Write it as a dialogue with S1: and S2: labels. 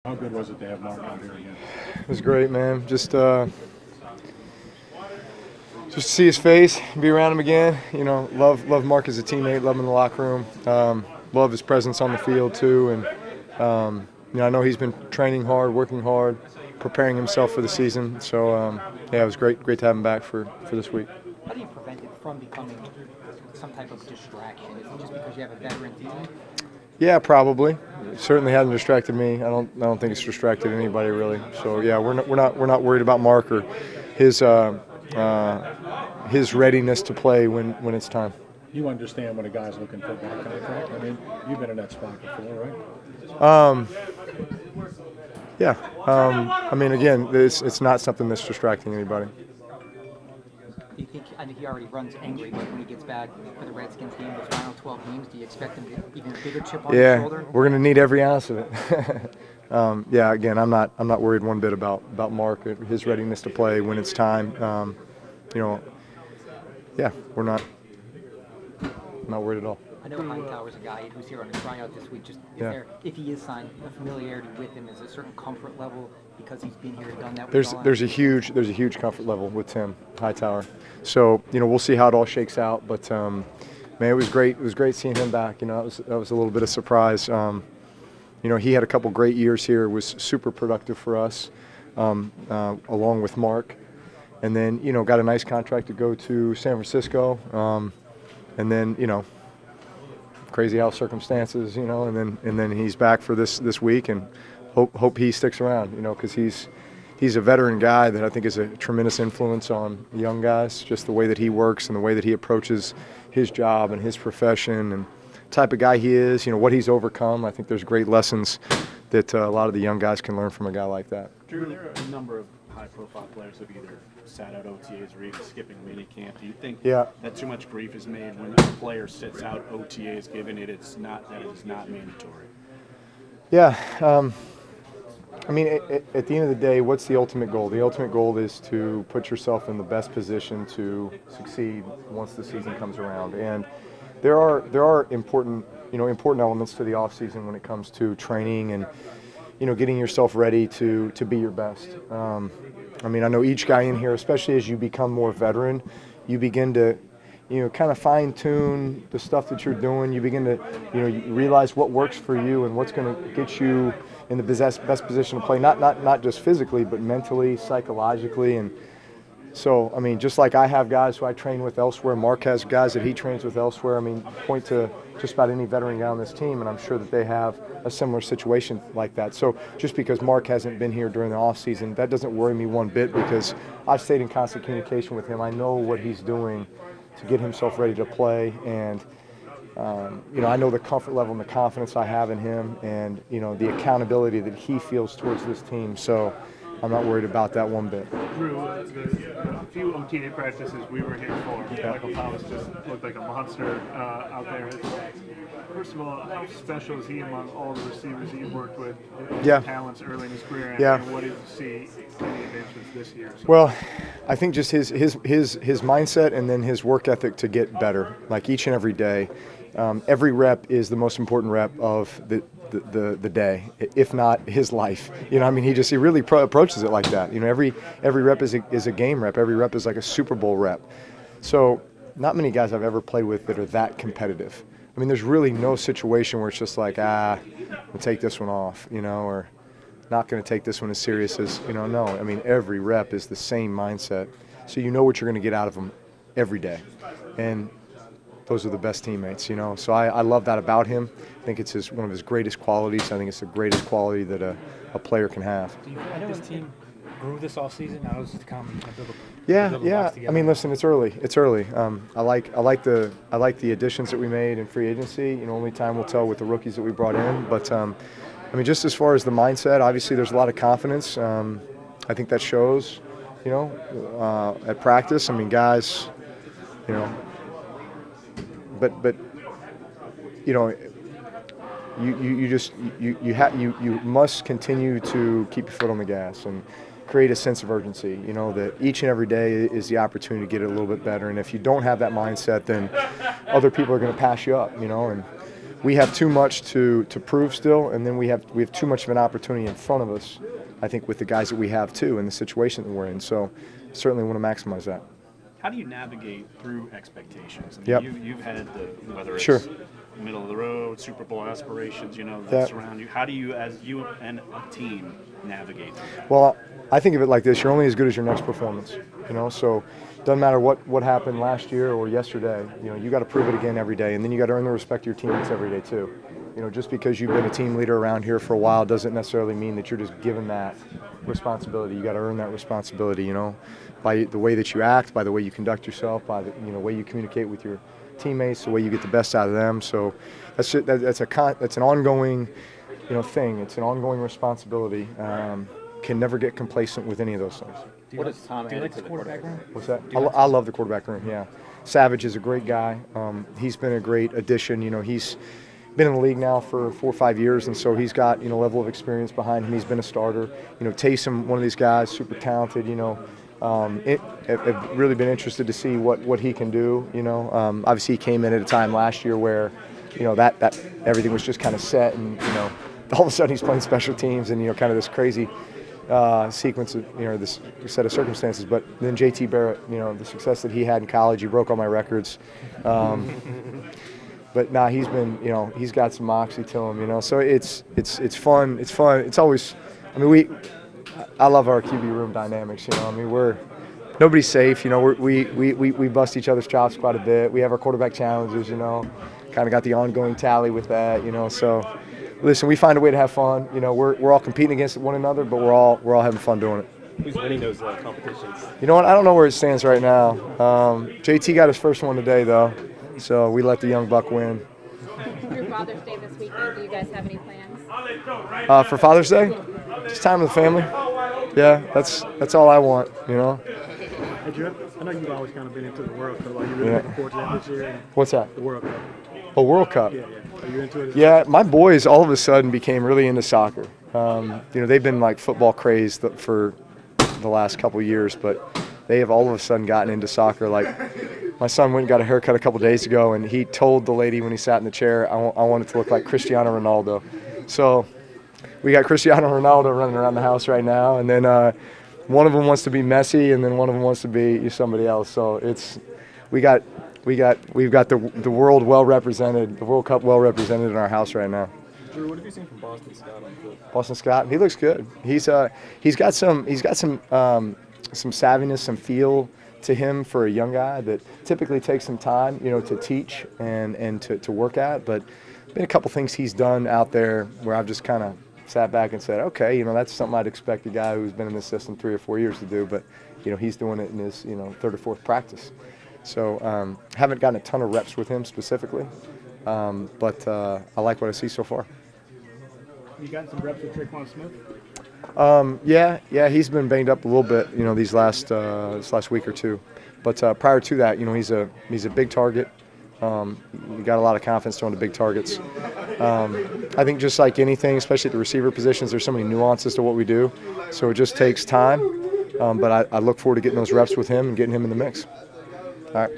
S1: How good was it to have Mark out here again?
S2: It was great, man. Just to see his face, be around him again. You know, love Mark as a teammate, love him in the locker room. Love his presence on the field too, and I know he's been training hard, working hard, preparing himself for the season. So yeah, it was great to have him back for this week.
S3: How do you prevent it from becoming some type of distraction? Is it just because you have a veteran team?
S2: Yeah, probably. It certainly hasn't distracted me. I don't think it's distracted anybody really. So yeah, we're not worried about Mark or his readiness to play when it's time.
S1: You understand when a guy's looking for that contract. I mean, you've been in that spot before, right?
S2: Yeah. I mean, again, it's not something that's distracting anybody.
S3: Do you think, I think he already runs angry, but when he gets back for the Redskins game, those final 12 games, do you expect him to even a bigger chip on his shoulder?
S2: Yeah, we're going to need every ounce of it. Yeah, again, I'm not worried one bit about Mark, his readiness to play when it's time. Yeah, we're not worried at all.
S3: I know Hightower's a guy who's here on a tryout this week. Just if he is signed, a familiarity with him, is a certain comfort level because he's been here and done that.
S2: There's a huge comfort level with Tim Hightower. So we'll see how it all shakes out. But man, it was great. It was great seeing him back. That was a little bit of surprise. He had a couple great years here. It was super productive for us, along with Mark. And then got a nice contract to go to San Francisco. And then crazy how circumstances, and then he's back for this week, and hope he sticks around, because he's a veteran guy that I think is a tremendous influence on young guys, just the way that he works and the way that he approaches his job and his profession and type of guy he is, what he's overcome. I think there's great lessons that a lot of the young guys can learn from a guy like that.
S4: Drew, there are a number of high-profile players who have either sat out OTAs or even skipping minicamp. Do you think that too much grief is made when a player sits out OTAs, given that it is not mandatory?
S2: Yeah. I mean, at the end of the day, what's the ultimate goal? The ultimate goal is to put yourself in the best position to succeed once the season comes around. And there are important elements to the off season when it comes to training and getting yourself ready to be your best. I mean, I know each guy in here, especially as you become more veteran, you begin to kind of fine tune the stuff that you're doing. You begin to you realize what works for you and what's going to get you in the best position to play, not just physically, but mentally, psychologically. And so, I mean, just like I have guys who I train with elsewhere, Mark has guys that he trains with elsewhere. I mean, point to just about any veteran guy on this team, and I'm sure that they have a similar situation like that. So just because Mark hasn't been here during the offseason, that doesn't worry me one bit, because I've stayed in constant communication with him. I know what he's doing to get himself ready to play, and I know the comfort level and the confidence I have in him, and the accountability that he feels towards this team. So I'm not worried about that one bit.
S5: Drew, the few OTA practices we were here for, Michael Thomas just looked like a monster out there. First of all, how special is he among all the receivers that you've worked with, talents early in his career, and what did you see any advancements this year?
S2: Well, I think just his mindset and then his work ethic to get better, like each and every day. Every rep is the most important rep of the day, if not his life. He really approaches it like that. Every rep is a game rep. Every rep is like a Super Bowl rep. So not many guys I've ever played with that are that competitive. I mean, there's really no situation where it's just like, we'll take this one off, or not going to take this one as serious as, no. I mean, every rep is the same mindset. So you know what you're going to get out of them every day. And those are the best teammates, So I love that about him. I think it's one of his greatest qualities. I think it's the greatest quality that a player can have.
S6: Do you feel like this team grew this offseason? How does it come?
S2: Yeah. I mean, listen, it's early. I like the additions that we made in free agency. Only time will tell with the rookies that we brought in. But I mean, just as far as the mindset, obviously there's a lot of confidence. I think that shows, at practice. I mean, guys, but you must continue to keep your foot on the gas and create a sense of urgency, that each and every day is the opportunity to get it a little bit better. And if you don't have that mindset, then other people are going to pass you up, and we have too much to prove still, and then we have too much of an opportunity in front of us, I think, with the guys that we have too in the situation that we're in. So certainly want to maximize that.
S4: How do you navigate through expectations? I mean,
S2: Yep.
S4: you've had whether it's
S2: Sure.
S4: middle of the road, Super Bowl aspirations, that surround you. How do you, as you and a team, navigate through that?
S2: Well, I think of it like this: you're only as good as your next performance. So it doesn't matter what happened last year or yesterday. You got to prove it again every day, and then you got to earn the respect of your teammates every day too. Just because you've been a team leader around here for a while doesn't necessarily mean that you're just given that responsibility. You got to earn that responsibility, by the way that you act, by the way you conduct yourself, by the way you communicate with your teammates, the way you get the best out of them. So that's an ongoing, thing. It's an ongoing responsibility. Can never get complacent with any of those things.
S6: What does Tom add to the quarterback room?
S2: What's that? I love the quarterback room. Yeah, Savage is a great guy. He's been a great addition. He's been in the league now for 4 or 5 years, and so he's got a level of experience behind him. He's been a starter. Taysom, one of these guys, super talented. I've really been interested to see what he can do. Obviously he came in at a time last year where that everything was just kind of set, and all of a sudden he's playing special teams and kind of this crazy sequence of this set of circumstances. But then JT Barrett, the success that he had in college, he broke all my records. But nah, he's been, he's got some moxie to him, So it's fun. It's fun. It's always, I love our QB room dynamics. Nobody's safe. We bust each other's chops quite a bit. We have our quarterback challenges. Kind of got the ongoing tally with that. So listen, we find a way to have fun. We're all competing against one another, but we're all having fun doing it.
S7: Who's winning those competitions?
S2: You know what? I don't know where it stands right now. JT got his first one today, though. So we let the young buck win.
S8: Your Father's Day this weekend, do you guys have any plans?
S2: For Father's Day? Just time with the family. Yeah, that's all I want,
S9: Hey, Drew, I know you've always kind of been into the World Cup. Are you really looking forward to that this year?
S2: What's that?
S9: The World Cup.
S2: Oh, World Cup.
S9: Yeah. Are you into it?
S2: Yeah, my boys all of a sudden became really into soccer. They've been like football crazed for the last couple of years, but they have all of a sudden gotten into soccer. Like my son went and got a haircut a couple days ago, and he told the lady when he sat in the chair, I want it to look like Cristiano Ronaldo. So we got Cristiano Ronaldo running around the house right now, and then one of them wants to be Messi, and then one of them wants to be somebody else. So we've got the world well represented, the World Cup well represented in our house right now.
S7: Drew, what have you seen from Boston Scott on the field?
S2: Boston Scott, he looks good. He's got some savviness, some feel to him for a young guy that typically takes some time, to teach and to work at. But been a couple things he's done out there where I've just kind of sat back and said, okay, that's something I'd expect a guy who's been in this system 3 or 4 years to do. But he's doing it in his 3rd or 4th practice. So haven't gotten a ton of reps with him specifically, but I like what I see so far.
S9: You got some reps with Traquan Smith?
S2: Yeah, he's been banged up a little bit, these last week or two. But prior to that, he's a big target. You got a lot of confidence throwing to big targets. I think just like anything, especially at the receiver positions, there's so many nuances to what we do. So it just takes time. But I look forward to getting those reps with him and getting him in the mix. All right.